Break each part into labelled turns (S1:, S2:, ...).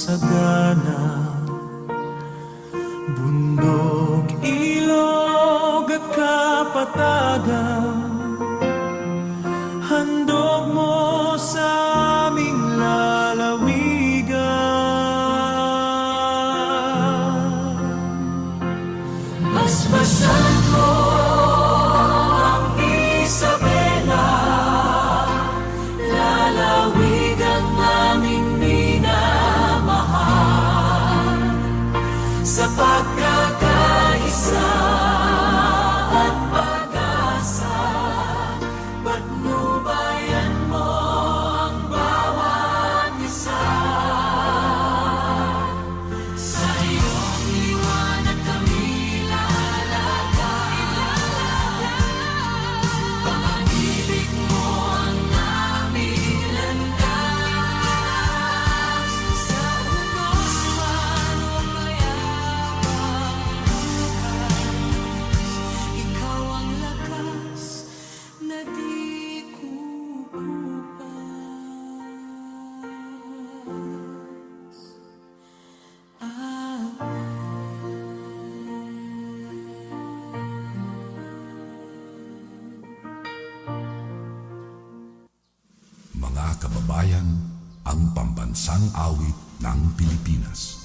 S1: sagana, bundok, ilog at kapatagan. Handog mo sa aming lalawigan. Basbasan mo ang Isabela, lalawigan naming minamahal. Sa pagkakaisa at pag-asa, patnubayan mo ang bawat isa. Sa iyong liwanag kami lalagay, pag-ibig mo ang aming landas. Sa unos man o mayabang buhay, ikaw ang lakas na di kukupas.
S2: Mga kababayan, ang pambansang awit ng Pilipinas.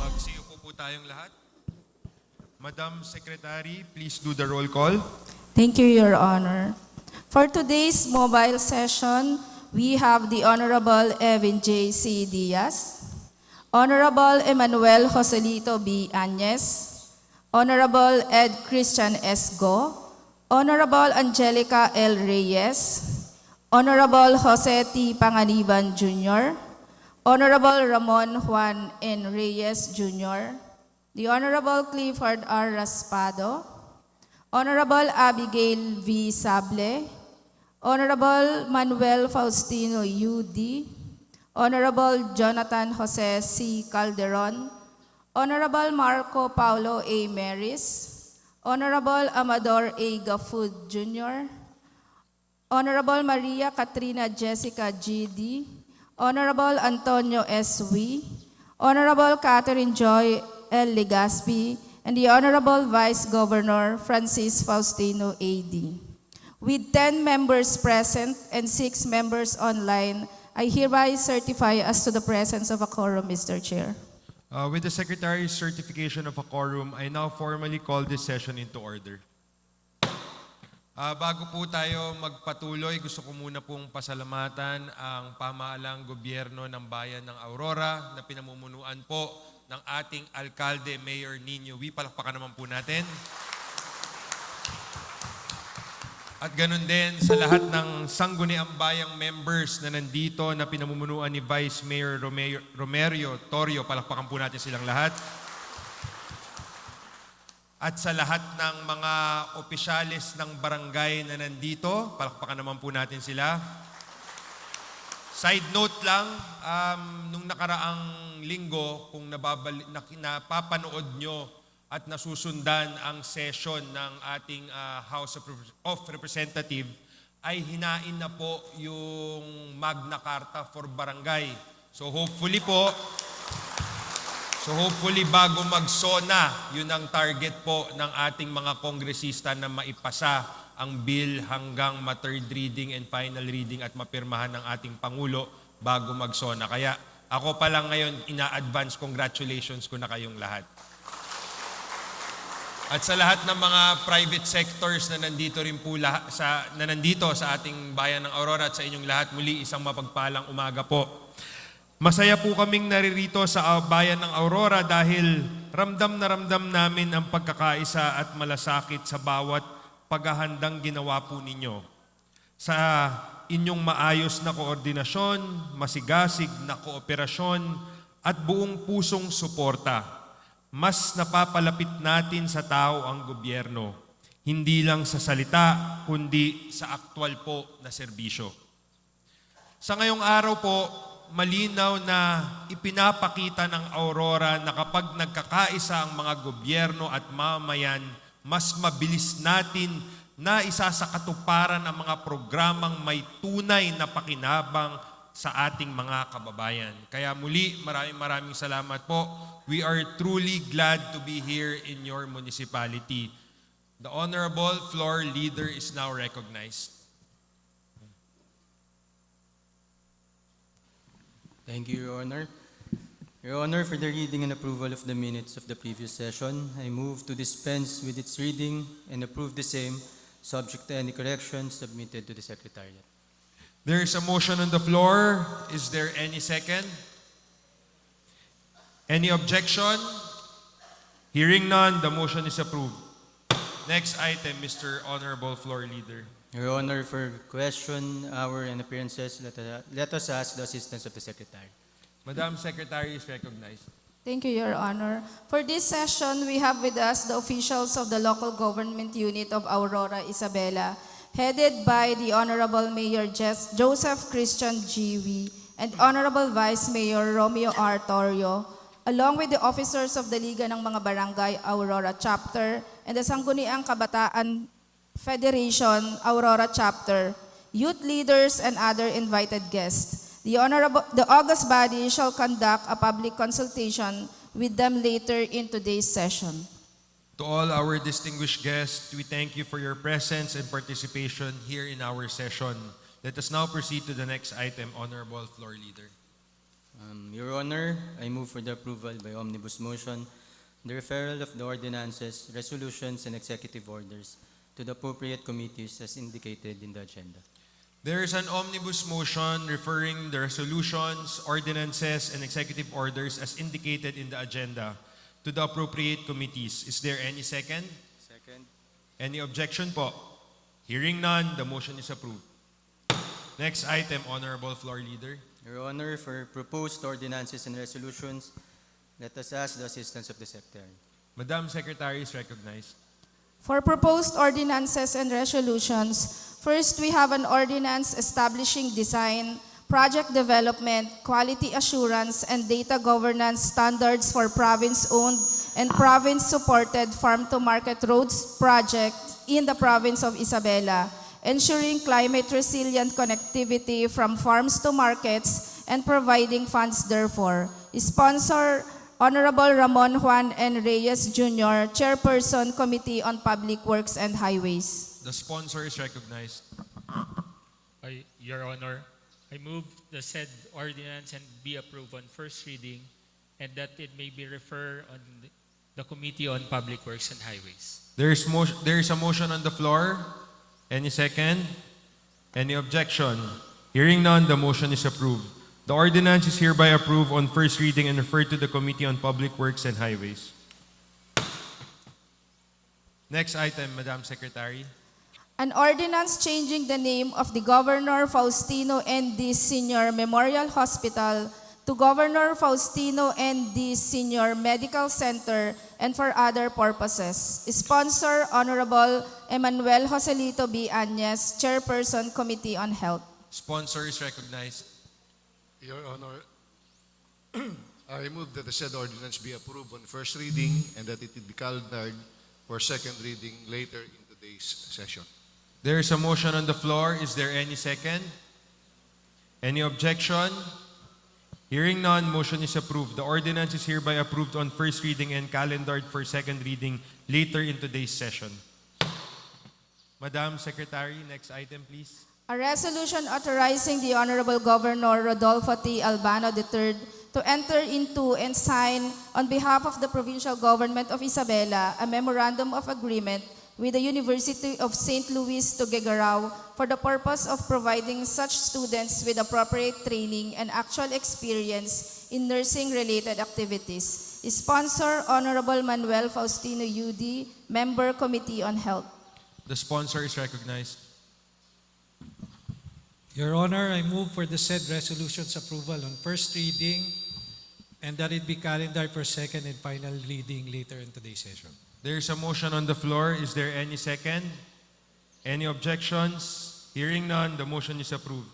S3: Magsiupo po tayong lahat. Madam Secretary, please do the roll call.
S4: Thank you, Your Honor. For today's mobile session, we have the Honorable Evan J. C. Diaz, Honorable Emmanuel Joselito B. Añez, Honorable Ed Christian S. Go, Honorable Angelica L. Reyes, Honorable Jose T. Panganiban Jr., Honorable Ramon Juan N. Reyes Jr., the Honorable Clifford R. Raspado, Honorable Abigail V. Sable, Honorable Manuel Faustino U.D., Honorable Jonathan Jose C. Calderon, Honorable Marco Paulo A. Meris, Honorable Amador A. Gafud Jr., Honorable Maria Katrina Jessica G.D., Honorable Antonio S. Wee, Honorable Catherine Joy L. Legaspi, and the Honorable Vice Governor Francis Faustino A.D. With 10 members present and 6 members online, I hereby certify as to the presence of a quorum, Mr. Chair.
S3: With the Secretary's certification of a quorum, I now formally call this session into order. Bago po tayo magpatuloy, gusto ko muna pong pasalamatan ang pamahalaang gobyerno ng Bayan ng Aurora na pinamumunuan po ng ating Alkalde, Mayor Nino Wee. Palakpakan naman po natin. At ganun din sa lahat ng sangguniang bayang members na nandito na pinamumunuan ni Vice Mayor Romerio Torrio. Palakpakan po natin silang lahat. At sa lahat ng mga opisyalis ng barangay na nandito, palakpakan naman po natin sila. Side note lang, nung nakaraang linggo, kung napapanood nyo at nasusundan ang session ng ating House of Representatives, ay hinain na po yung Magna Carta for Barangay. So hopefully bago mag-SONA, yun ang target po ng ating mga kongresista na maipasa ang bill hanggang ma-third reading and final reading at mapirmahan ng ating Pangulo bago magsona. Kaya ako pa lang ngayon, ina-advance congratulations ko na kayong lahat. At sa lahat ng mga private sectors na nandito rin po na nandito sa ating bayan ng Aurora at sa inyong lahat, muli isang mapagpalang umaga po. Masaya po kaming naririto sa bayan ng Aurora dahil ramdam na ramdam namin ang pagkakaisa at malasakit sa bawat paghahandang ginawa po ninyo. Sa inyong maayos na koordinasyon, masigasig na kooperasyon at buong pusong suporta, mas napapalapit natin sa tao ang gobyerno, hindi lang sa salita, kundi sa aktwal po na serbisyo. Sa ngayong araw po, malinaw na ipinapakita ng Aurora na kapag nagkakaisa ang mga gobyerno at mamayan, mas mabilis natin na isa sa katuparan ang mga programang may tunay na pakinabang sa ating mga kababayan. Kaya muli, maraming salamat po. We are truly glad to be here in your municipality. The Honorable Floor Leader is now recognized.
S5: Thank you, Your Honor. Your Honor, for the reading and approval of the minutes of the previous session, I move to dispense with its reading and approve the same, subject to any corrections submitted to the Secretariat.
S3: There is a motion on the floor. Is there any second? Any objection? Hearing none, the motion is approved. Next item, Mr. Honorable Floor Leader.
S5: Your Honor, for question, hour, and appearances, let us ask the assistance of the Secretary.
S3: Madam Secretary is recognized.
S4: Thank you, Your Honor. For this session, we have with us the officials of the local government unit of Aurora, Isabela, headed by the Honorable Mayor Joseph Christian G.W. and Honorable Vice Mayor Romeo R. Torrio, along with the officers of the Liga ng mga Barangay Aurora Chapter and the Sangguniang Kabataan Federation Aurora Chapter, youth leaders, and other invited guests. The august body shall conduct a public consultation with them later in today's session.
S3: To all our distinguished guests, we thank you for your presence and participation here in our session. Let us now proceed to the next item, Honorable Floor Leader.
S5: Your Honor, I move for the approval by omnibus motion the referral of the ordinances, resolutions, and executive orders to the appropriate committees as indicated in the agenda.
S3: There is an omnibus motion referring the resolutions, ordinances, and executive orders as indicated in the agenda to the appropriate committees. Is there any second?
S5: Second.
S3: Any objection po? Hearing none, the motion is approved. Next item, Honorable Floor Leader.
S5: Your Honor, for proposed ordinances and resolutions, let us ask the assistance of the Secretary.
S3: Madam Secretary is recognized.
S4: For proposed ordinances and resolutions, first we have an ordinance establishing design, project development, quality assurance, and data governance standards for province-owned and province-supported farm-to-market roads project in the province of Isabela, ensuring climate-resilient connectivity from farms to markets and providing funds therefore. Sponsor, Honorable Ramon Juan N. Reyes Jr., Chairperson, Committee on Public Works and Highways.
S3: The sponsor is recognized.
S6: Your Honor, I move the said ordinance and be approved on first reading and that it may be referred on the Committee on Public Works and Highways.
S3: There is a motion on the floor. Any second? Any objection? Hearing none, the motion is approved. The ordinance is hereby approved on first reading and referred to the Committee on Public Works and Highways. Next item, Madam Secretary.
S4: An ordinance changing the name of the Governor Faustino N.D. Sr. Memorial Hospital to Governor Faustino N.D. Sr. Medical Center and for other purposes. Sponsor, Honorable Emmanuel Joselito B. Añez, Chairperson, Committee on Health.
S3: Sponsor is recognized.
S7: Your Honor, I move that the said ordinance be approved on first reading and that it be calendared for second reading later in today's session.
S3: There is a motion on the floor. Is there any second? Any objection? Hearing none, motion is approved. The ordinance is hereby approved on first reading and calendared for second reading later in today's session. Madam Secretary, next item please.
S4: A resolution authorizing the Honorable Governor Rodolfo T. Albano III to enter into and sign on behalf of the Provincial Government of Isabela a memorandum of agreement with the University of St. Louis Tuguegarao for the purpose of providing such students with appropriate training and actual experience in nursing-related activities. Sponsor, Honorable Manuel Faustino UD, Member, Committee on Health.
S3: The sponsor is recognized.
S8: Your Honor, I move for the said resolution's approval on first reading and that it be calendared for second and final reading later in today's session.
S3: There is a motion on the floor. Is there any second? Any objections? Hearing none, the motion is approved.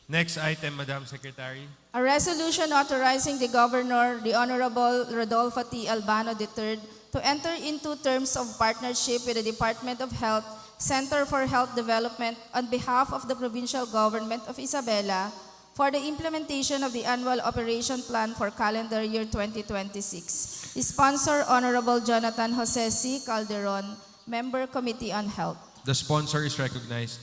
S3: Next item, Madam Secretary.
S4: A resolution authorizing the Governor, the Honorable Rodolfo T. Albano III, to enter into terms of partnership with the Department of Health, Center for Health Development on behalf of the Provincial Government of Isabela for the implementation of the Annual Operation Plan for calendar year 2026. Sponsor, Honorable Jonathan Jose C. Calderon, Member, Committee on Health.
S3: The sponsor is recognized.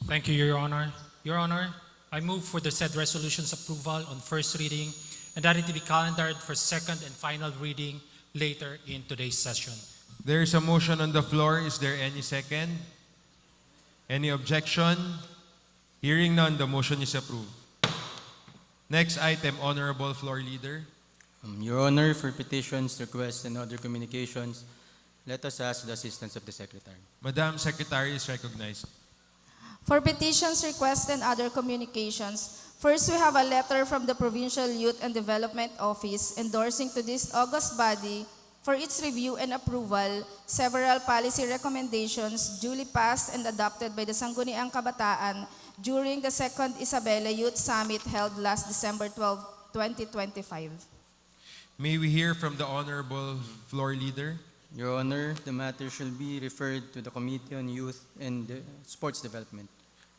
S9: Thank you, Your Honor. Your Honor, I move for the said resolution's approval on first reading and that it be calendared for second and final reading later in today's session.
S3: There is a motion on the floor. Is there any second? Any objection? Hearing none, the motion is approved. Next item, Honorable Floor Leader.
S5: Your Honor, for petitions, requests, and other communications, let us ask the assistance of the Secretary.
S3: Madam Secretary is recognized.
S4: For petitions, requests, and other communications, first we have a letter from the Provincial Youth and Development Office endorsing to this august body for its review and approval several policy recommendations duly passed and adopted by the Sangguniang Kabataan during the second Isabela Youth Summit held last December 12, 2025.
S3: May we hear from the Honorable Floor Leader?
S5: Your Honor, the matter shall be referred to the Committee on Youth and Sports Development.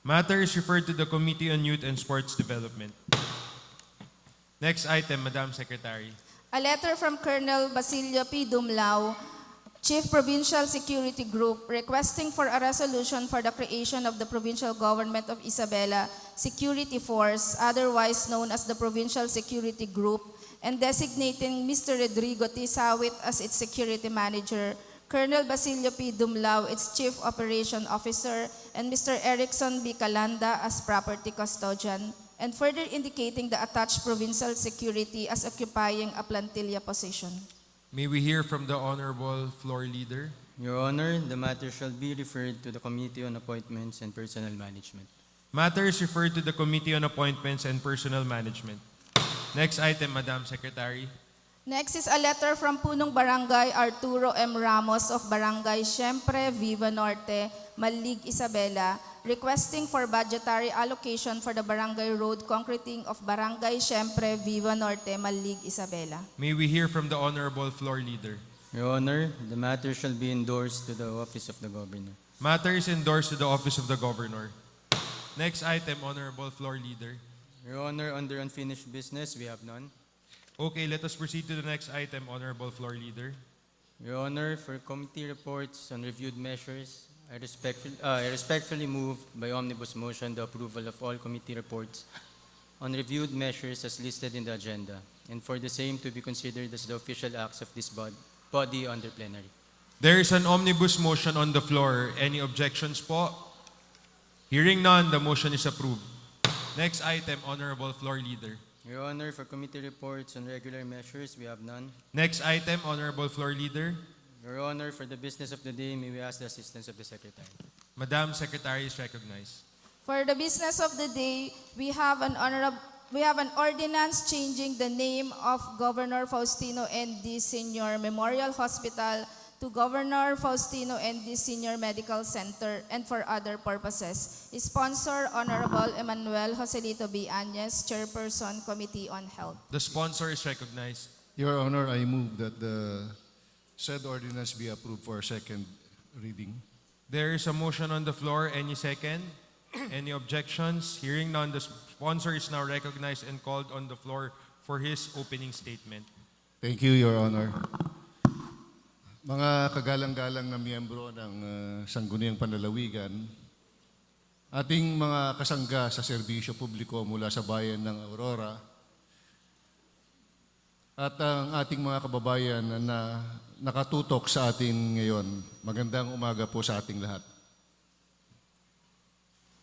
S3: Matter is referred to the Committee on Youth and Sports Development. Next item, Madam Secretary.
S4: A letter from Colonel Basilio P. Dumlao, Chief Provincial Security Group, requesting for a resolution for the creation of the Provincial Government of Isabela Security Force, otherwise known as the Provincial Security Group, and designating Mr. Rodrigo T. Sawit as its security manager, Colonel Basilio P. Dumlao, its Chief Operation Officer, and Mr. Erickson B. Calanda as property custodian, and further indicating the attached provincial security as occupying a plantilla position.
S3: May we hear from the Honorable Floor Leader?
S5: Your Honor, the matter shall be referred to the Committee on Appointments and Personnel Management.
S3: Matter is referred to the Committee on Appointments and Personnel Management. Next item, Madam Secretary.
S4: Next is a letter from Punong Barangay Arturo M. Ramos of Barangay Siempre Viva Norte, Malig, Isabela, requesting for budgetary allocation for the barangay road concreting of Barangay Siempre Viva Norte, Malig, Isabela.
S3: May we hear from the Honorable Floor Leader?
S5: Your Honor, the matter shall be endorsed to the Office of the Governor.
S3: Matter is endorsed to the Office of the Governor. Next item, Honorable Floor Leader.
S5: Your Honor, under unfinished business, we have none.
S3: Okay, let us proceed to the next item, Honorable Floor Leader.
S5: Your Honor, for committee reports on reviewed measures, I respectfully move by omnibus motion the approval of all committee reports on reviewed measures as listed in the agenda, and for the same to be considered as the official acts of this body under plenary.
S3: There is an omnibus motion on the floor. Any objections po? Hearing none, the motion is approved. Next item, Honorable Floor Leader.
S5: Your Honor, for committee reports on regular measures, we have none.
S3: Next item, Honorable Floor Leader.
S5: Your Honor, for the business of the day, may we ask the assistance of the Secretary.
S3: Madam Secretary is recognized.
S4: For the business of the day, we have an ordinance changing the name of Governor Faustino N.D. Sr. Memorial Hospital to Governor Faustino N.D. Sr. Medical Center and for other purposes. Sponsor, Honorable Emmanuel Joselito B. Añez, Chairperson, Committee on Health.
S3: The sponsor is recognized.
S7: Your Honor, I move that the said ordinance be approved for second reading.
S3: There is a motion on the floor. Any second? Any objections? Hearing none, the sponsor is now recognized and called on the floor for his opening statement.
S7: Thank you, Your Honor. Mga kagalang-galang na miyembro ng Sangguniang Panlalawigan, ating mga kasangga sa serbisyo publiko mula sa bayan ng Aurora, at ang ating mga kababayan na nakatutok sa atin ngayon, magandang umaga po sa ating lahat.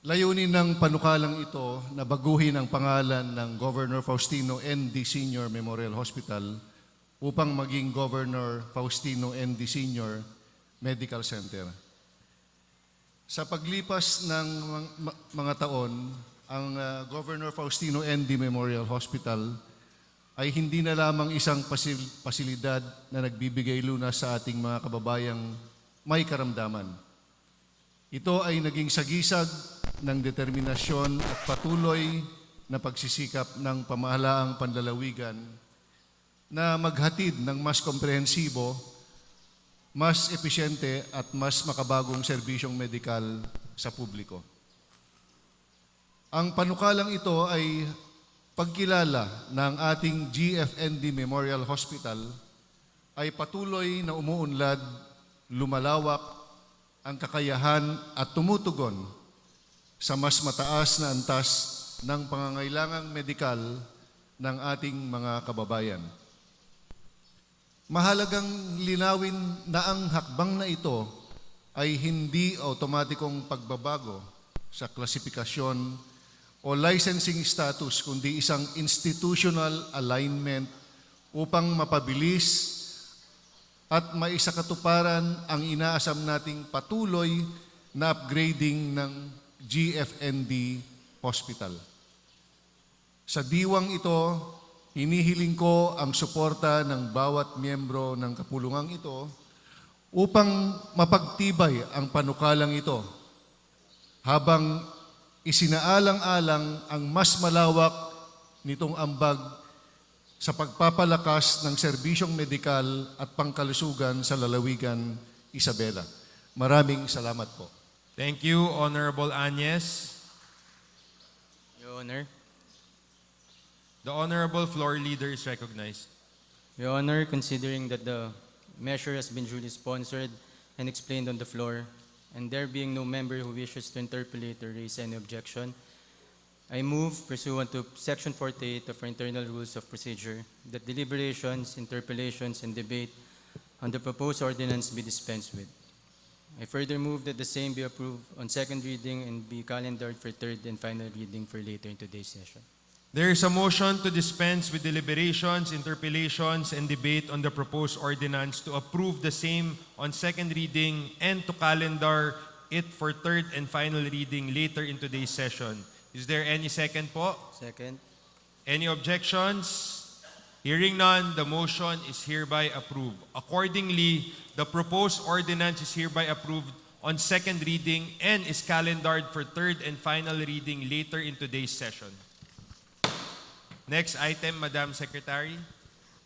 S7: Layunin ng panukalang ito na baguhin ang pangalan ng Governor Faustino N.D. Sr. Memorial Hospital upang maging Governor Faustino N.D. Sr. Medical Center. Sa paglipas ng mga taon, ang Governor Faustino N.D. Memorial Hospital ay hindi na lamang isang pasilidad na nagbibigay lunas sa ating mga kababayang may karamdaman. Ito ay naging sagisag ng determinasyon at patuloy na pagsisikap ng pamahalaang panlalawigan na maghatid ng mas komprehensibo, mas episyente at mas makabagong serbisyong medikal sa publiko. Ang panukalang ito ay pagkilala ng ating GFND Memorial Hospital ay patuloy na umuunlad, lumalawak ang kakayahan at tumutugon sa mas mataas na antas ng pangangailangang medikal ng ating mga kababayan. Mahalagang linawin na ang hakbang na ito ay hindi automatikong pagbabago sa klasifikasyon o licensing status, kundi isang institutional alignment upang mapabilis at maisakatuparan ang inaasam nating patuloy na upgrading ng GFND Hospital. Sa diwang ito, hinihiling ko ang suporta ng bawat miyembro ng kapulungang ito upang mapagtibay ang panukalang ito habang isinaalang-alang ang mas malawak nitong ambag sa pagpapalakas ng serbisyong medikal at pangkalusugan sa lalawigan Isabela. Maraming salamat po.
S3: Thank you, Honorable Agnes.
S5: Your Honor.
S3: The Honorable Floor Leader is recognized.
S5: Your Honor, considering that the measure has been duly sponsored and explained on the floor, and there being no member who wishes to interpolate or raise any objection, I move, pursuant to Section 48 of our Internal Rules of Procedure, that deliberations, interpellations, and debate on the proposed ordinance be dispensed with. I further move that the same be approved on second reading and be calendared for third and final reading for later in today's session.
S3: There is a motion to dispense with deliberations, interpellations, and debate on the proposed ordinance to approve the same on second reading and to calendar it for third and final reading later in today's session. Is there any second po?
S5: Second.
S3: Any objections? Hearing none, the motion is hereby approved. Accordingly, the proposed ordinance is hereby approved on second reading and is calendared for third and final reading later in today's session. Next item, Madam Secretary.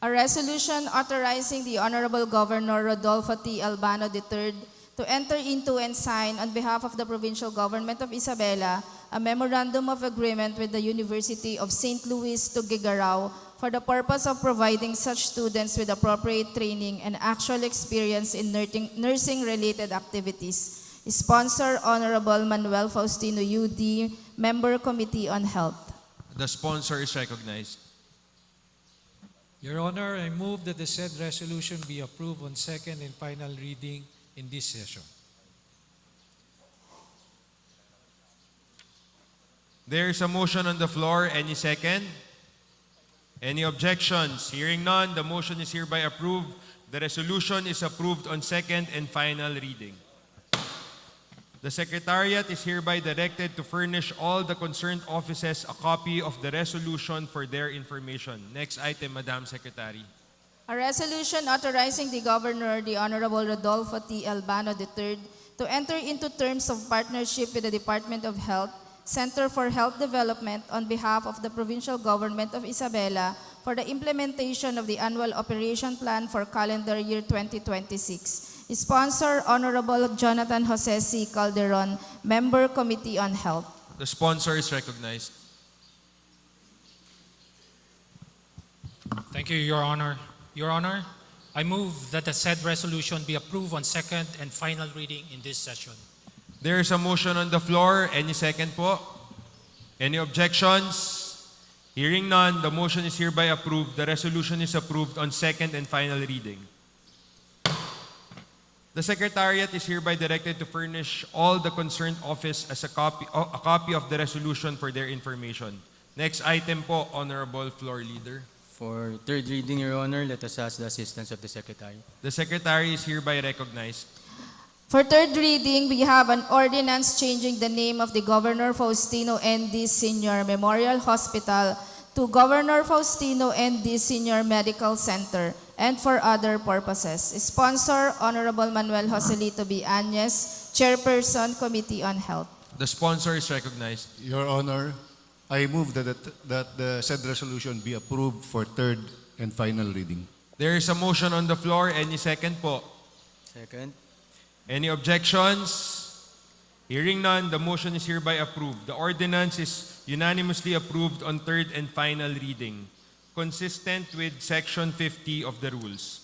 S4: A resolution authorizing the Honorable Governor Rodolfo T. Albano III to enter into and sign on behalf of the Provincial Government of Isabela a Memorandum of Agreement with the University of St. Louis Tuguegarao for the purpose of providing such students with appropriate training and actual experience in nursing-related activities. Sponsor, Honorable Manuel Faustino UD, Member Committee on Health.
S3: The sponsor is recognized.
S8: Your Honor, I move that the said resolution be approved on second and final reading in this session.
S3: There is a motion on the floor. Any second? Any objections? Hearing none, the motion is hereby approved. The resolution is approved on second and final reading. The Secretariat is hereby directed to furnish all the concerned offices a copy of the resolution for their information. Next item, Madam Secretary.
S4: A resolution authorizing the Governor, the Honorable Rodolfo T. Albano III, to enter into terms of partnership with the Department of Health, Center for Health Development on behalf of the Provincial Government of Isabela for the implementation of the Annual Operation Plan for calendar year 2026. Sponsor, Honorable Jonathan Jose C. Calderon, Member Committee on Health.
S3: The sponsor is recognized.
S9: Thank you, Your Honor. Your Honor, I move that the said resolution be approved on second and final reading in this session.
S3: There is a motion on the floor. Any second po? Any objections? Hearing none, the motion is hereby approved. The resolution is approved on second and final reading. The Secretariat is hereby directed to furnish all the concerned office as a copy of the resolution for their information. Next item po, Honorable Floor Leader.
S5: For third reading, Your Honor, let us ask the assistance of the Secretary.
S3: The Secretary is hereby recognized.
S4: For third reading, we have an ordinance changing the name of the Governor Faustino N.D. Sr. Memorial Hospital to Governor Faustino N.D. Sr. Medical Center and for other purposes. Sponsor, Honorable Manuel Joselito B. Añez, Chairperson, Committee on Health.
S3: The sponsor is recognized.
S7: Your Honor, I move that the said resolution be approved for third and final reading.
S3: There is a motion on the floor. Any second po?
S5: Second.
S3: Any objections? Hearing none, the motion is hereby approved. The ordinance is unanimously approved on third and final reading, consistent with Section 50 of the rules.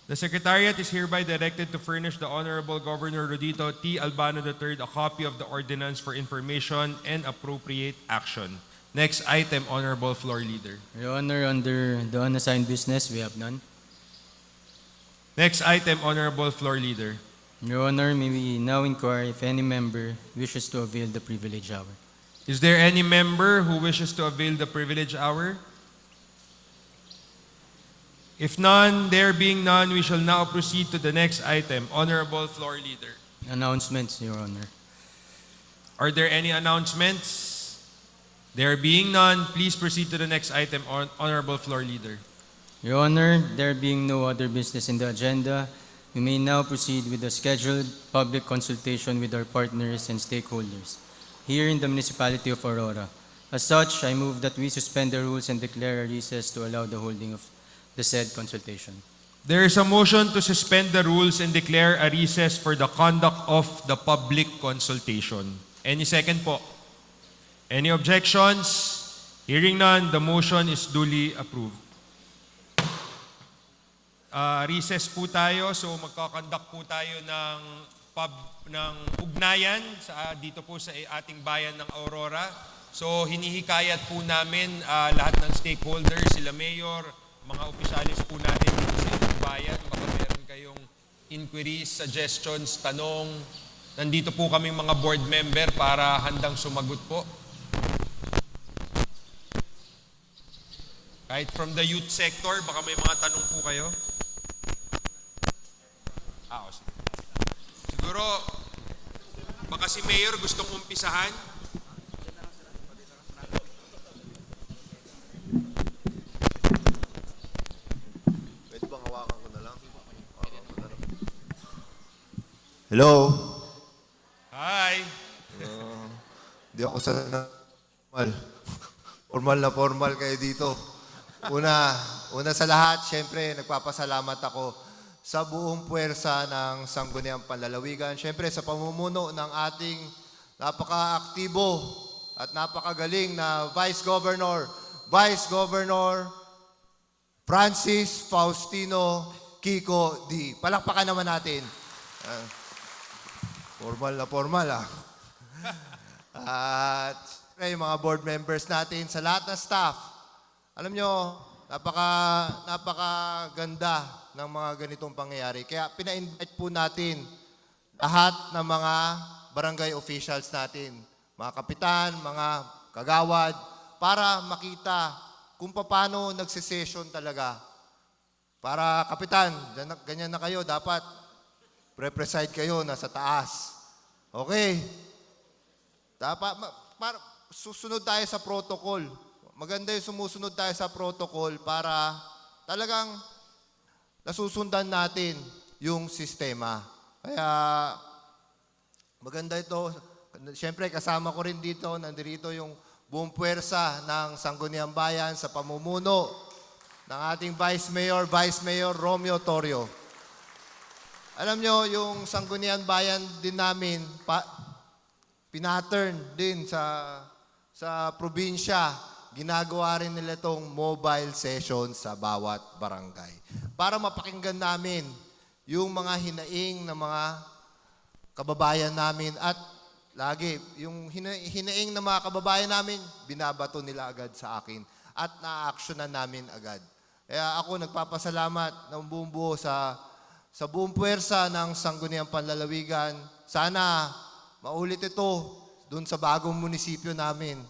S3: The Secretariat is hereby directed to furnish the Honorable Governor Rodito T. Albano III a copy of the ordinance for information and appropriate action. Next item, Honorable Floor Leader.
S5: Your Honor, under the unassigned business, we have none.
S3: Next item, Honorable Floor Leader.
S5: Your Honor, may we now inquire if any member wishes to avail the privilege hour.
S3: Is there any member who wishes to avail the privilege hour? If none, there being none, we shall now proceed to the next item. Honorable Floor Leader.
S5: Announcements, Your Honor.
S3: Are there any announcements? There being none, please proceed to the next item, Honorable Floor Leader.
S5: Your Honor, there being no other business in the agenda, we may now proceed with the scheduled public consultation with our partners and stakeholders here in the municipality of Aurora. As such, I move that we suspend the rules and declare a recess to allow the holding of the said consultation.
S3: There is a motion to suspend the rules and declare a recess for the conduct of the public consultation. Any second po? Any objections? Hearing none, the motion is duly approved. Recess po tayo, so magkakandak po tayo ng ugnayan dito po sa ating bayan ng Aurora. So hinihikayat po namin lahat ng stakeholders, sila mayor, mga opisyalis po natin dito sa inyong bayan. Baka meron kayong inquiries, suggestions, tanong. Nandito po kaming mga board member para handang sumagot po. Kahit from the youth sector, baka may mga tanong po kayo. Sige. Siguro, baka si Mayor gustong umpisahan.
S10: Pwede bang hawakan ko na lang? Hello?
S3: Hi!
S10: Di ako formal. Formal kayo dito. Una sa lahat, syempre, nagpapasalamat ako sa buong puwersa ng Sangguniang Panlalawigan. Syempre, sa pamumuno ng ating napaka-aktibo at napakagaling na Vice Governor Francis Faustino Kiko D. Palakpakan naman natin. Formal ah. At syempre, yung mga board members natin, sa lahat ng staff, alam nyo, napakaganda ng mga ganitong pangyayari. Kaya pina-invite po natin lahat ng mga barangay officials natin, mga kapitan, mga kagawad, para makita kung paano nagsisession talaga. Para kapitan, ganyan na kayo, dapat pre-preside kayo nasa taas. Okay? Dapat, susunod tayo sa protocol. Maganda yung sumusunod tayo sa protocol para talagang nasusundan natin yung sistema. Kaya maganda ito. Siyempre kasama ko rin dito, nandirito yung buong puwersa ng Sangguniang Bayan sa pamumuno ng ating Vice Mayor Romeo Torrio. Alam nyo, yung Sangguniang Bayan din namin, pinattern din sa probinsya. ginagawa rin nila itong mobile session sa bawat barangay. Para mapakinggan namin yung mga hinaing ng mga kababayan namin at lagi, yung hinaing ng mga kababayan namin, binabato nila agad sa akin at na-actionan namin agad. Kaya ako nagpapasalamat ng buong buo sa buong puwersa ng Sangguniang Panlalawigan. Sana maulit ito dun sa bagong munisipyo namin.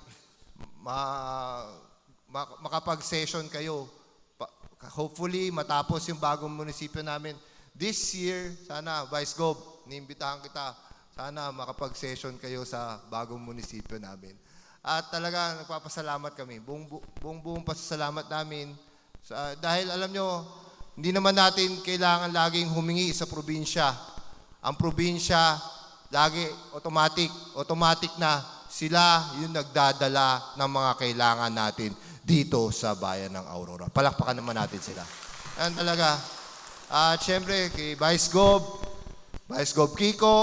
S10: Makapag-session kayo. Hopefully, matapos yung bagong munisipyo namin. This year, sana, Vice Gov, niimbitahan kita, sana makapag-session kayo sa bagong munisipyo namin. At talaga, nagpapasalamat kami. Buong pasasalamat namin. Dahil alam nyo, hindi naman natin kailangan laging humingi sa probinsya. Ang probinsya, lagi automatic na sila yung nagdadala ng mga kailangan natin dito sa bayan ng Aurora. Palakpakan naman natin sila. Yan talaga. At syempre, kay Vice Gov Kiko,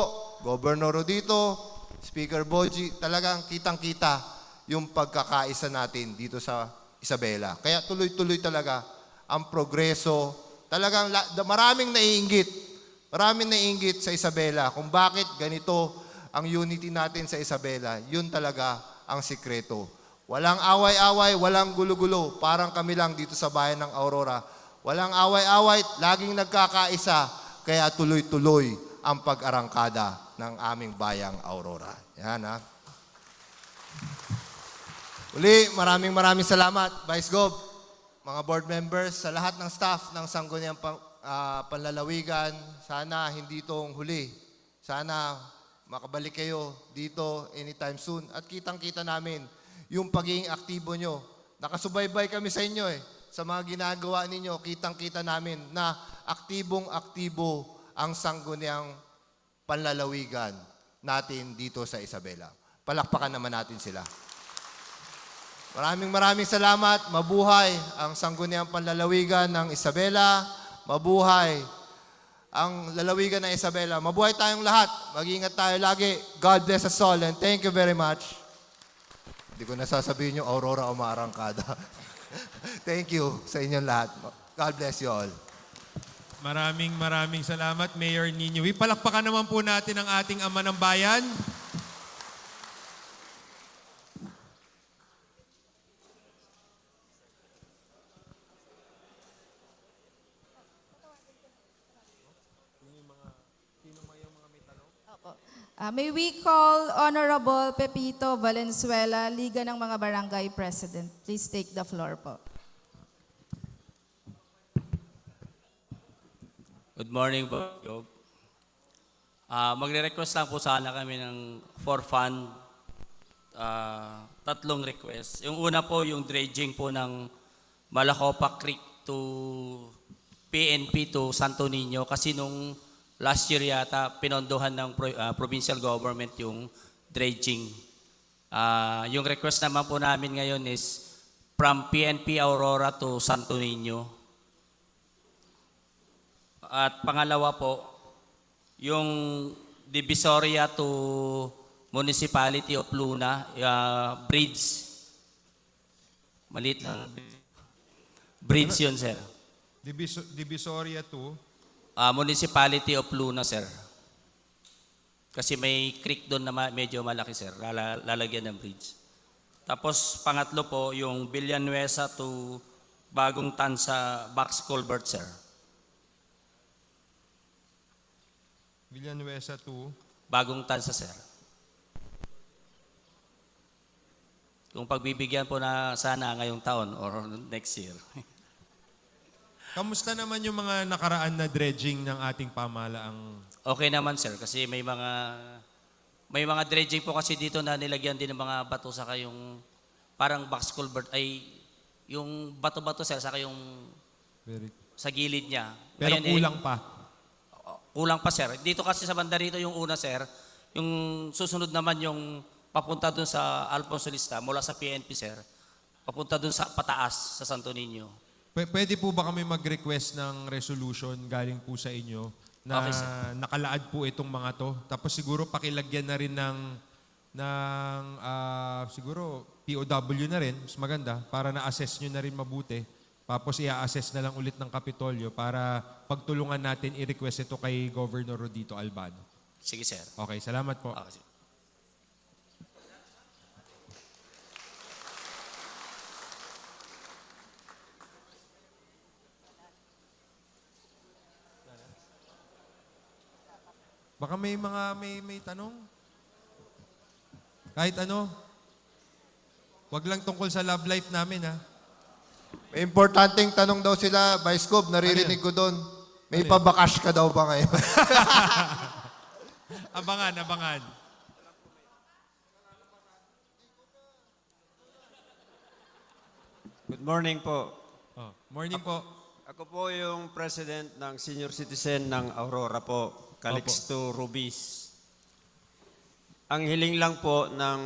S10: Governor Rodito, Speaker Boji, talagang kitang-kita yung pagkakaisa natin dito sa Isabela. Kaya tuloy-tuloy talaga ang progreso. Talagang maraming naiinggit sa Isabela kung bakit ganito ang unity natin sa Isabela. Yun talaga ang sikreto. Walang away-away, walang gulo-gulo. Parang kami lang dito sa bayan ng Aurora. Walang away-away, laging nagkakaisa. Kaya tuloy-tuloy ang pag-arangkada ng aming bayang Aurora. Yan ha. Uli, maraming salamat, Vice Gov, mga board members, sa lahat ng staff ng Sangguniang Panlalawigan. Sana hindi itong huli. Sana makabalik kayo dito anytime soon. At kitang-kita namin yung pagiging aktibo nyo. Nakasubaybay kami sa inyo sa mga ginagawa ninyo. Kitang-kita namin na aktibong-aktibo ang Sangguniang Panlalawigan natin dito sa Isabela. Palakpakan naman natin sila. Maraming salamat. Mabuhay ang Sangguniang Panlalawigan ng Isabela. Mabuhay ang lalawigan ng Isabela. Mabuhay tayong lahat. Mag-ingat tayo lagi. God bless us all and thank you very much. Hindi ko nasasabihin yung Aurora o Maarangkada. Thank you sa inyong lahat. God bless you all.
S3: Maraming salamat, Mayor Ninoy. Palakpakan naman po natin ang ating ama ng bayan.
S4: May we call Honorable Pepito Valenzuela, Liga ng mga Barangay President. Please take the floor po.
S11: Good morning po, Job. Magre-request lang po sana kami ng for fund. 3 requests. Yung una po, yung dredging po ng Malacopa Creek to PNP to Santo Niño. Kasi nung last year yata, pinondohan ng provincial government yung dredging. Yung request naman po namin ngayon is from PNP Aurora to Santo Niño. At pangalawa po, yung Divisoria to Municipality of Luna, bridge. Maliit lang. Bridge yun, sir.
S3: Divisoria to?
S11: Municipality of Luna, sir. Kasi may creek doon na medyo malaki, sir. Lalagyan ng bridge. Tapos, pangatlo po, yung Villanueva to Bagong Tansa Box Culvert, sir.
S3: Villanueva to?
S11: Bagong Tansa, sir. Kung pagbibigyan po na sana ngayong taon or next year.
S3: Kamusta naman yung mga nakaraan na dredging ng ating pamahalaang?
S11: Okay naman, sir, kasi may mga dredging po kasi dito na nilagyan din ng mga bato saka yung parang box culvert ay yung bato-bato, sir, saka yung sa gilid niya.
S3: Pero
S11: Ngayon,
S3: kulang pa.
S11: Kulang pa, sir. Dito kasi sa banda rito yung una, sir, yung susunod naman yung papunta dun sa Alfonso Lista mula sa PNP, sir. Papunta dun sa pataas sa Santo Niño.
S3: Pwede po ba kami mag-request ng resolution galing po sa inyo na
S11: Okay, sir.
S3: nakalaad po itong mga to? Tapos siguro pakilagyan na rin ng ng siguro POW na rin, mas maganda, para na-assess nyo na rin mabuti. Tapos i-assess na lang ulit ng Kapitolyo para pagtulungan natin i-request ito kay Governor Rodito Albano.
S11: Sige, sir.
S3: Okay, salamat po.
S11: Okay, sir.
S3: Baka may tanong? Kahit ano? Wag lang tungkol sa love life namin, ha?
S10: May importanteng tanong daw sila, Vice Gov, naririnig ko doon. May pabakash ka daw ba ngayon?
S3: Abangan.
S12: Good morning po.
S3: Oh, morning po.
S12: Ako po yung president ng senior citizen ng Aurora po, Calixto Rubis. Ang hiling lang po ng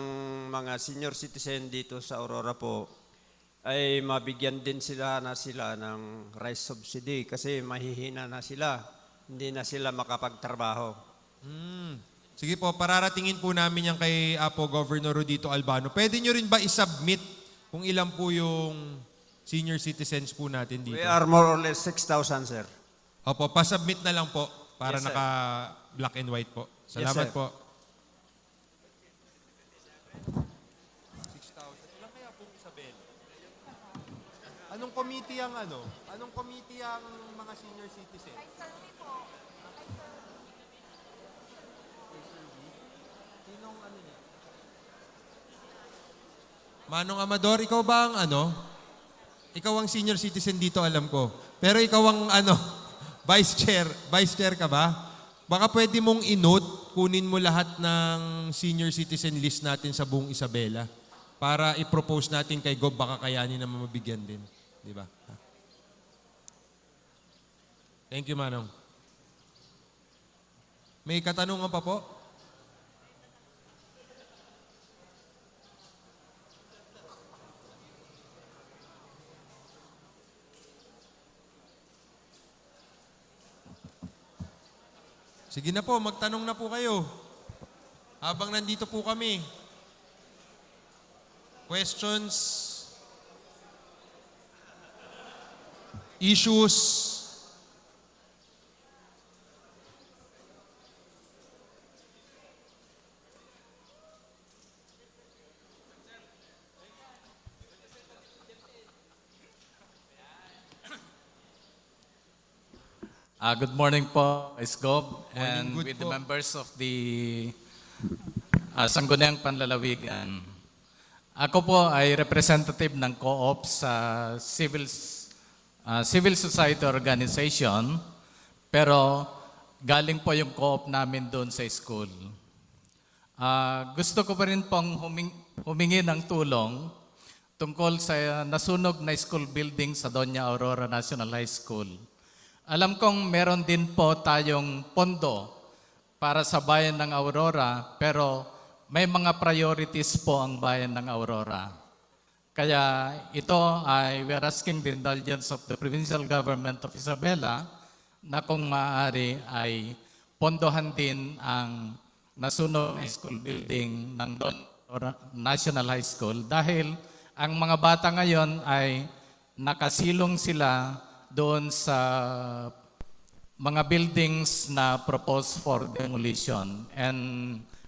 S12: mga senior citizen dito sa Aurora po ay mabigyan din sila ng rice subsidy kasi mahihina na sila. Hindi na sila makapagtrabaho.
S3: Sige po, pararatingin po namin yan kay Apo Governor Rodito Albano. Pwede nyo rin ba isubmit kung ilan po yung senior citizens po natin dito?
S12: We are more or less 6,000, sir.
S3: Opo, pasubmit na lang po para
S12: Yes, sir.
S3: naka-black and white po. Salamat
S12: sir.
S3: po. Anong committee ang Anong committee ang mga senior citizens? Sinong niya? Manong Amador, ikaw ba ang Ikaw ang senior citizen dito, alam ko. Pero ikaw ang vice chair. Vice chair ka ba? Baka pwede mong i-note, kunin mo lahat ng senior citizen list natin sa buong Isabela para i-propose natin kay Gob, baka kayanin na mabigyan din. Di ba? Thank you, Manong. May katanungan pa po? Sige na po, magtanong na po kayo. Habang nandito po kami. Questions? Issues?
S13: Good morning po, Vice Gob, and
S3: good
S13: with
S3: po.
S13: the members of the Sangguniang Panlalawigan. Ako po ay representative ng co-op sa civil society organization, pero galing po yung co-op namin doon sa school. Gusto ko pa rin pong humingi ng tulong tungkol sa nasunog na school building sa Doña Aurora National High School. Alam kong meron din po tayong pondo para sa bayan ng Aurora, pero may mga priorities po ang bayan ng Aurora. Kaya ito ay we are asking the indulgence of the provincial government of Isabela na kung maaari ay pondohan din ang nasunog na school building ng National High School dahil ang mga bata ngayon ay nakasilong sila doon sa mga buildings na proposed for demolition. And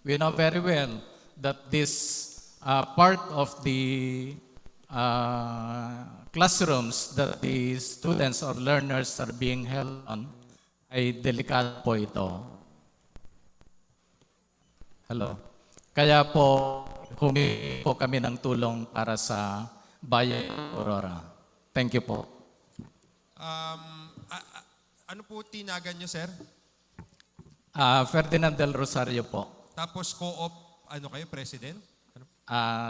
S13: we know very well that this part of the classrooms that the students or learners are being held on ay delikado po ito. Hello. Kaya po, humingi po kami ng tulong para sa Bayan Aurora. Thank you po.
S3: Ano po tinagan nyo, sir?
S13: Ferdinand Del Rosario po.
S3: Tapos co-op, kayo, president?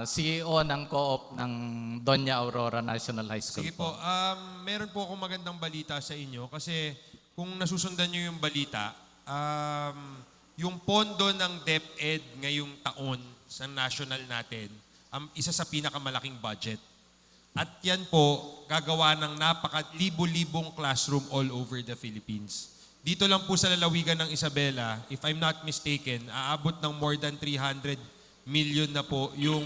S13: CEO ng co-op ng Doña Aurora National High School.
S3: Sige po, meron po akong magandang balita sa inyo kasi kung nasusundan nyo yung balita, yung pondo ng DepEd ngayong taon sa national natin, isa sa pinakamalaking budget. At yan po, gagawa ng napaka-libo-libong classroom all over the Philippines. Dito lang po sa lalawigan ng Isabela, if I'm not mistaken, aabot ng more than 300 million na po yung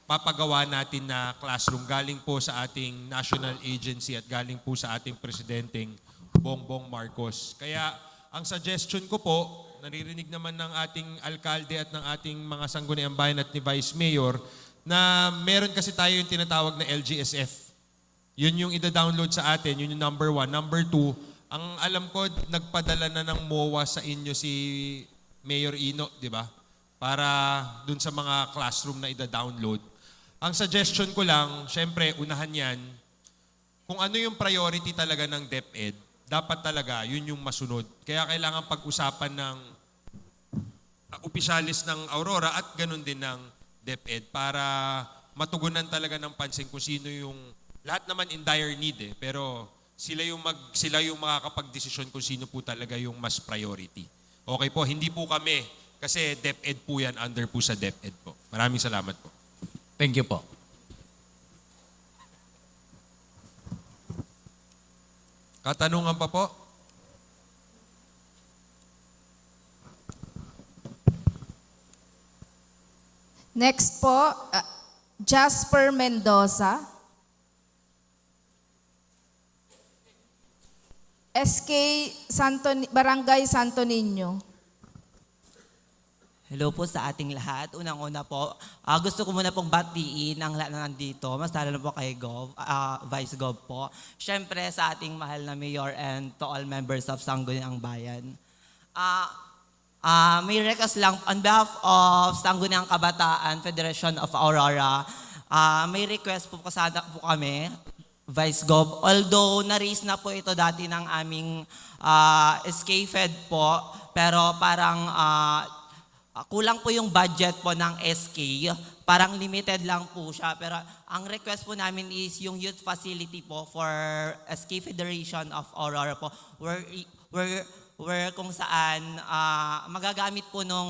S3: papagawa natin na classroom galing po sa ating national agency at galing po sa ating presidenteng Bongbong Marcos. Kaya ang suggestion ko po, naririnig naman ng ating alkalde at ng ating mga sangguniang bayan at ni Vice Mayor na meron kasi tayo yung tinatawag na LGSF. Yun yung ida-download sa atin, yun yung number 1. Number 2, ang alam ko, nagpadala na ng MOA sa inyo si Mayor Ino, di ba? Para dun sa mga classroom na ida-download. Ang suggestion ko lang, syempre, unahan yan, kung ano yung priority talaga ng DepEd, dapat talaga yun yung masunod. Kaya kailangan pag-usapan ng opisyalis ng Aurora at ganun din ng DepEd para matugunan talaga ng pansin kung sino yung, lahat naman in dire need pero sila yung makakapag-desisyon kung sino po talaga yung mas priority. Okay po, hindi po kami kasi DepEd po yan, under po sa DepEd po. Maraming salamat po.
S13: Thank you po.
S3: Katanungan pa po?
S4: Next po, Jasper Mendoza. SK Barangay Santo Niño.
S14: Hello po sa ating lahat. Unang-una po, gusto ko muna pong batiin ang lahat na nandito. Mas lalo na po kay Vice Gov po. Siyempre sa ating mahal na Mayor and to all members of Sangguniang Bayan. May request lang on behalf of Sangguniang Kabataan Federation of Aurora. May request po kasada po kami, Vice Gov. Although na-raise na po ito dati ng aming SK-Fed po, pero parang kulang po yung budget po ng SK. Parang limited lang po siya. Pero ang request po namin is yung youth facility po for SK Federation of Aurora po. Where kung saan magagamit po ng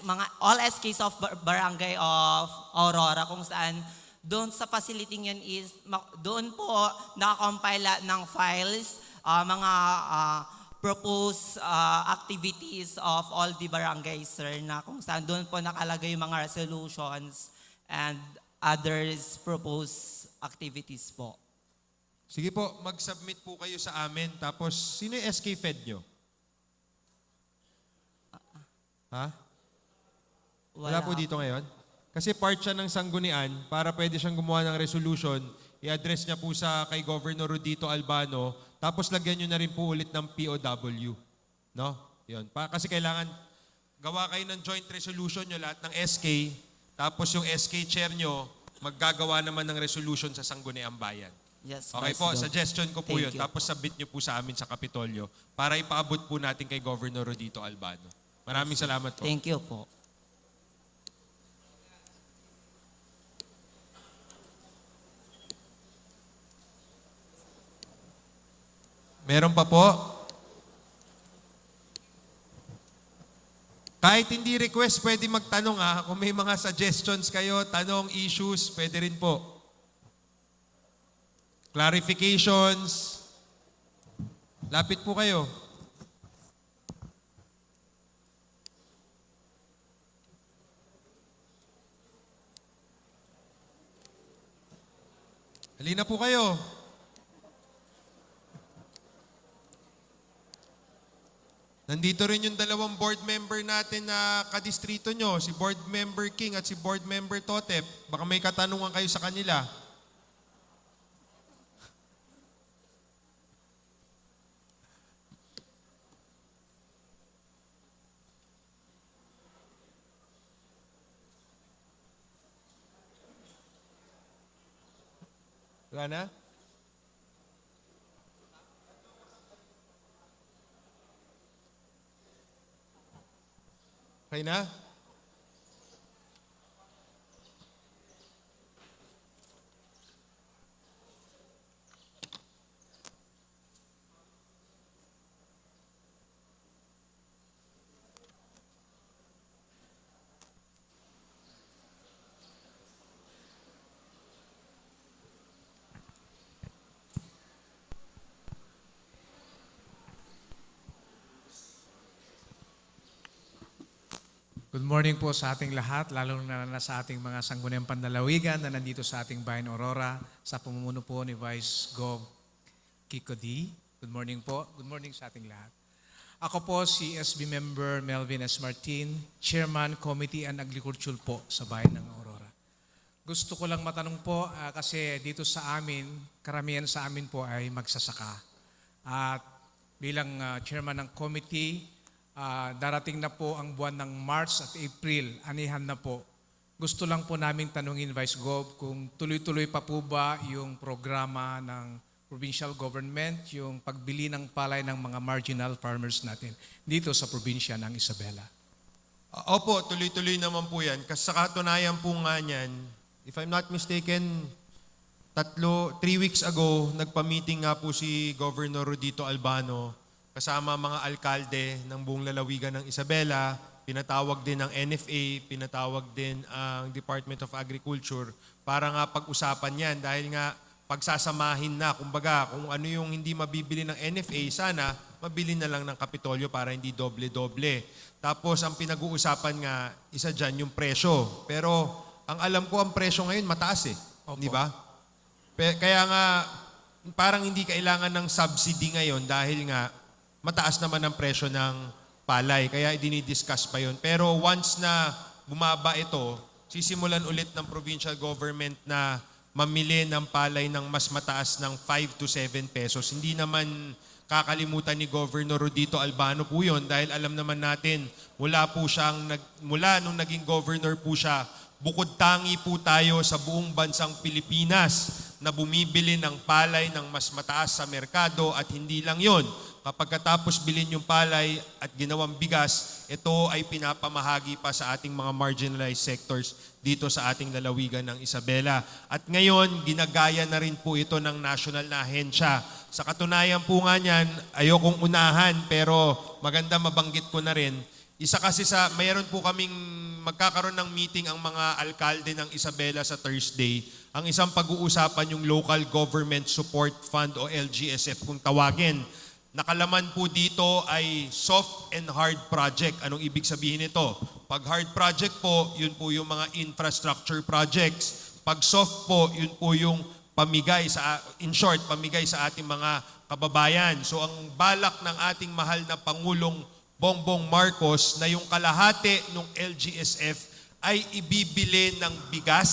S14: mga all SKs of Barangay of Aurora kung saan doon sa facility yun is doon po nakakompile ng files, mga proposed activities of all the barangays, sir, na kung saan doon po nakalagay yung mga resolutions and others proposed activities po.
S3: Sige po, mag-submit po kayo sa amin. Tapos, sino yung SK Fed nyo? Ha? Wala po dito ngayon? Kasi part siya ng sanggunian para pwede siyang gumawa ng resolution, i-address niya po sa kay Governor Rodito Albano, tapos lagyan nyo na rin po ulit ng POW. No? Yun. Kasi kailangan gawa kayo ng joint resolution nyo lahat ng SK, tapos yung SK chair nyo, maggagawa naman ng resolution sa Sangguniang Bayan.
S14: Yes,
S3: Okay
S14: Vice
S3: po,
S14: Gov.
S3: suggestion ko po
S14: Thank
S3: yun.
S14: you.
S3: Tapos submit nyo po sa amin sa Kapitolyo para ipaabot po natin kay Governor Rodito Albano. Maraming salamat po.
S14: Thank you po.
S3: Meron pa po? Kahit hindi request, pwede magtanong ha. Kung may mga suggestions kayo, tanong, issues, pwede rin po. Clarifications. Lapit po kayo. Halina po kayo. Nandito rin yung dalawang board member natin na kadistrito nyo, si Board Member King at si Board Member Totep. Baka may katanungan kayo sa kanila. Wala na? Okay na?
S8: Good morning po sa ating lahat, lalo na sa ating mga sangguniang panlalawigan na nandito sa ating bayan Aurora sa pamumuno po ni Vice Gov. Kiko D. Good morning po. Good morning sa ating lahat. Ako po si SB Member Melvin S. Martin, Chairman Committee on Agriculture po sa bayan ng Aurora. Gusto ko lang matanong po kasi dito sa amin, karamihan sa amin po ay magsasaka. At bilang Chairman ng Committee, darating na po ang buwan ng March at April, anihan na po. Gusto lang po naming tanungin, Vice Gov, kung tuloy-tuloy pa po ba yung programa ng provincial government, yung pagbili ng palay ng mga marginal farmers natin dito sa probinsya ng Isabela.
S3: Opo, tuloy-tuloy naman po yan. Kasi sa katunayan po nga niyan, if I'm not mistaken, 3 weeks ago, nagpa-meeting nga po si Governor Rodito Albano kasama mga alkalde ng buong lalawigan ng Isabela, pinatawag din ng NFA, pinatawag din ang Department of Agriculture para nga pag-usapan yan dahil nga pagsasamahin na, kumbaga, kung ano yung hindi mabibili ng NFA, sana mabili na lang ng Kapitolyo para hindi doble-doble. Tapos ang pinag-uusapan nga, isa dyan yung presyo. Pero ang alam ko, ang presyo ngayon mataas eh. Di ba? Kaya nga, parang hindi kailangan ng subsidy ngayon dahil nga mataas naman ang presyo ng palay. Kaya dinidiscuss pa yun. Pero once na bumaba ito, sisimulan ulit ng provincial government na mamili ng palay ng mas mataas ng 5 to 7 pesos. Hindi naman kakalimutan ni Governor Rodito Albano po yun dahil alam naman natin mula nung naging governor po siya, bukod tangi po tayo sa buong bansang Pilipinas na bumibili ng palay ng mas mataas sa merkado at hindi lang yon. Kapag katapos bilhin yung palay at ginawang bigas, ito ay pinapamahagi pa sa ating mga marginalized sectors dito sa ating lalawigan ng Isabela. At ngayon, ginagaya na rin po ito ng national na ahensya. Sa katunayan po nga niyan, ayokong unahan pero maganda mabanggit ko na rin. Isa kasi mayroon po kaming magkakaroon ng meeting ang mga alkalde ng Isabela sa Thursday. Ang isang pag-uusapan yung Local Government Support Fund o LGSF kung tawagin. Nakalaman po dito ay soft and hard project. Anong ibig sabihin nito? Pag hard project po, yun po yung mga infrastructure projects. Pag soft po, yun po yung pamigay sa ating mga kababayan. So ang balak ng ating mahal na Pangulong Bongbong Marcos na yung kalahati ng LGSF ay ibibili ng bigas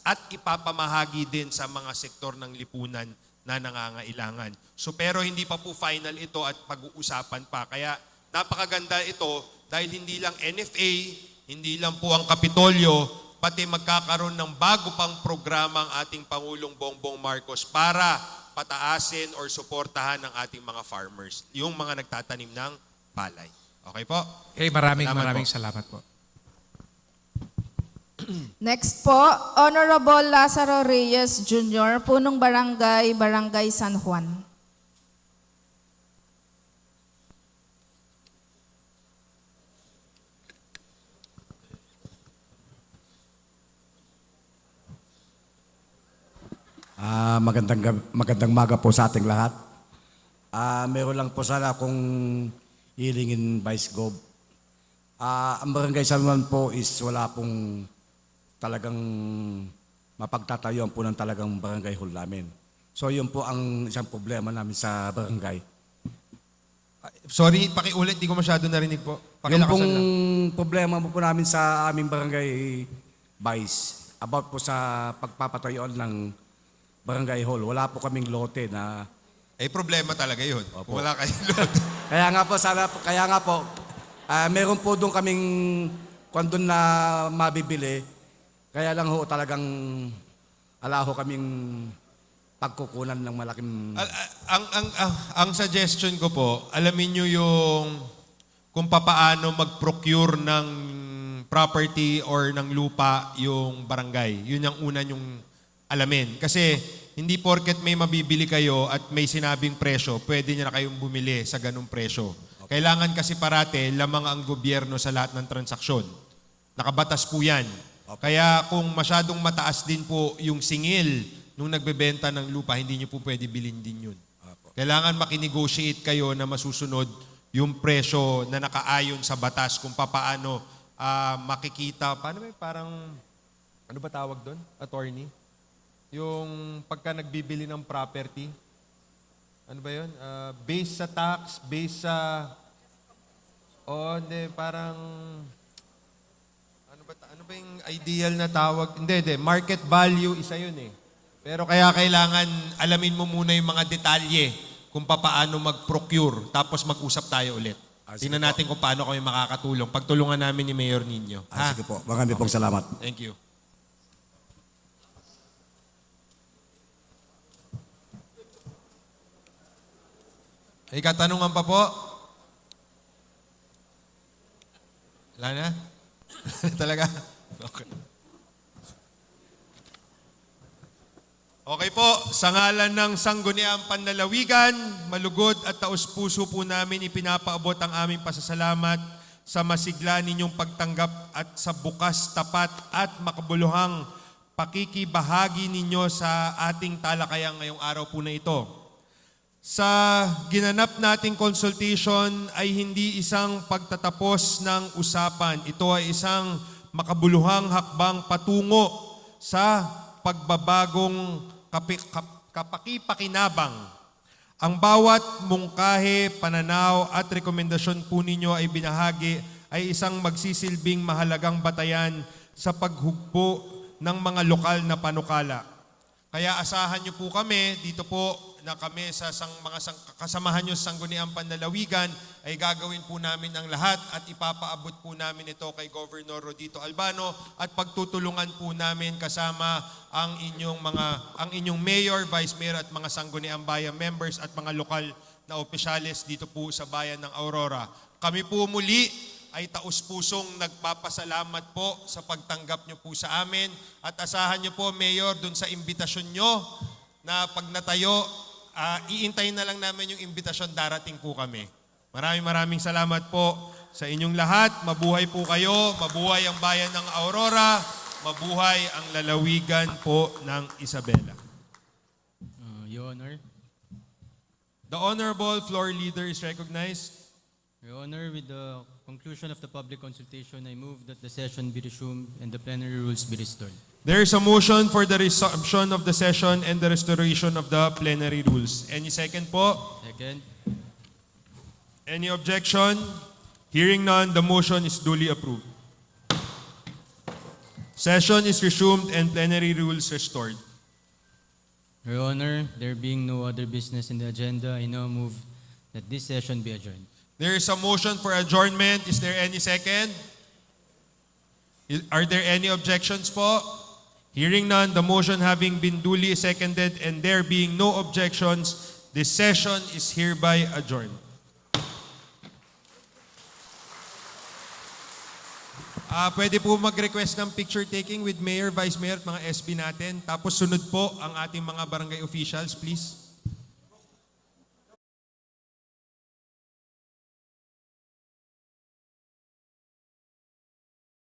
S3: at ipapamahagi din sa mga sektor ng lipunan na nangangailangan. So pero hindi pa po final ito at pag-uusapan pa. Kaya napakaganda ito dahil hindi lang NFA, hindi lang po ang Kapitolyo, pati magkakaroon ng bago pang programa ang ating Pangulong Bongbong Marcos para pataasin or suportahan ng ating mga farmers, yung mga nagtatanim ng palay. Okay po?
S8: Okay, maraming salamat po.
S4: Next po, Honorable Lazaro Reyes Jr., punong barangay, Barangay San Juan.
S15: Magandang maga po sa ating lahat. Meron lang po sana akong hilingin, Vice Gov. Ang Barangay San Juan po is wala pong talagang mapagtatayuan po ng talagang barangay hall namin. So yun po ang isang problema namin sa barangay.
S3: Sorry, pakiulit, di ko masyado narinig po.
S15: Yung
S3: Pakilakasan
S15: pong
S3: lang.
S15: problema po namin sa aming barangay, Vice, about po sa pagpapatayuan ng barangay hall. Wala po kaming lote na...
S3: Problema talaga yun.
S15: Opo.
S3: Wala kayong lote.
S15: Kaya nga po, meron po doon kaming kung doon na mabibili. Kaya lang ho talagang alaho kaming pagkukunan ng malaking...
S3: Ang suggestion ko po, alamin nyo yung kung papaano mag-procure ng property or ng lupa yung barangay. Yun ang una nyong alamin. Kasi hindi porket may mabibili kayo at may sinabing presyo, pwede nyo na kayong bumili sa ganung presyo. Okay. Kailangan kasi parate lamang ang gobyerno sa lahat ng transaksyon. Nakabatas po yan. Okay. Kaya kung masyadong mataas din po yung singil nung nagbebenta ng lupa, hindi nyo po pwede bilhin din yun. Kailangan makinegotiate kayo na masusunod yung presyo na nakaayon sa batas kung papaano makikita, paano ba, parang, ano ba tawag doon, attorney? Yung pagka nagbibili ng property, ano ba yun? Based sa tax, based sa, hindi, parang, ano ba yung ideal na tawag? Hindi, market value, isa yun eh. Pero kaya kailangan alamin mo muna yung mga detalye kung paano mag-procure, tapos mag-usap tayo ulit. Tingnan natin kung paano kami makakatulong. Pagtulungan namin ni Mayor Nino.
S15: Sige po, marami pong salamat.
S3: Thank you. Ay, katanungan pa po? Wala na? Talaga? Okay. Okay po, sa ngalan ng Sangguniang Panlalawigan, malugod at taos-puso po namin ipinapaabot ang aming pasasalamat sa masigla ninyong pagtanggap at sa bukas, tapat at makabuluhang pakikibahagi ninyo sa ating talakayan ngayong araw po na ito. Sa ginanap nating consultation ay hindi isang pagtatapos ng usapan. Ito ay isang makabuluhang hakbang patungo sa pagbabagong kapakipakinabang. Ang bawat mungkahe, pananaw at rekomendasyon po ninyo ay binahagi ay isang magsisilbing mahalagang batayan sa paghugpo ng mga lokal na panukala. Kaya asahan niyo po kami, dito po na kami sa kasamahan niyo sa Sangguniang Panlalawigan ay gagawin po namin ang lahat at ipapaabot po namin ito kay Governor Rodito Albano at pagtutulungan po namin kasama ang inyong mayor, vice mayor at mga Sangguniang Bayan members at mga lokal na opisyales dito po sa bayan ng Aurora. Kami po muli ay taus-pusong nagpapasalamat po sa pagtanggap niyo po sa amin at asahan niyo po, Mayor, dun sa imbitasyon niyo na pag natayo, iintayin na lang namin yung imbitasyon, darating po kami. Maraming salamat po sa inyong lahat. Mabuhay po kayo, mabuhay ang bayan ng Aurora, mabuhay ang lalawigan po ng Isabela.
S5: Your Honor.
S3: The Honorable Floor Leader is recognized.
S5: Your Honor, with the conclusion of the public consultation, I move that the session be resumed and the plenary rules be restored.
S3: There is a motion for the resumption of the session and the restoration of the plenary rules. Any second po?
S5: Second.
S3: Any objection? Hearing none, the motion is duly approved. Session is resumed and plenary rules restored.
S5: Your Honor, there being no other business in the agenda, I now move that this session be adjourned.
S3: There is a motion for adjournment. Is there any second? Are there any objections po? Hearing none, the motion having been duly seconded and there being no objections, this session is hereby adjourned. Pwede po mag-request ng picture taking with Mayor, Vice Mayor at mga SB natin. Tapos sunod po ang ating mga barangay officials, please.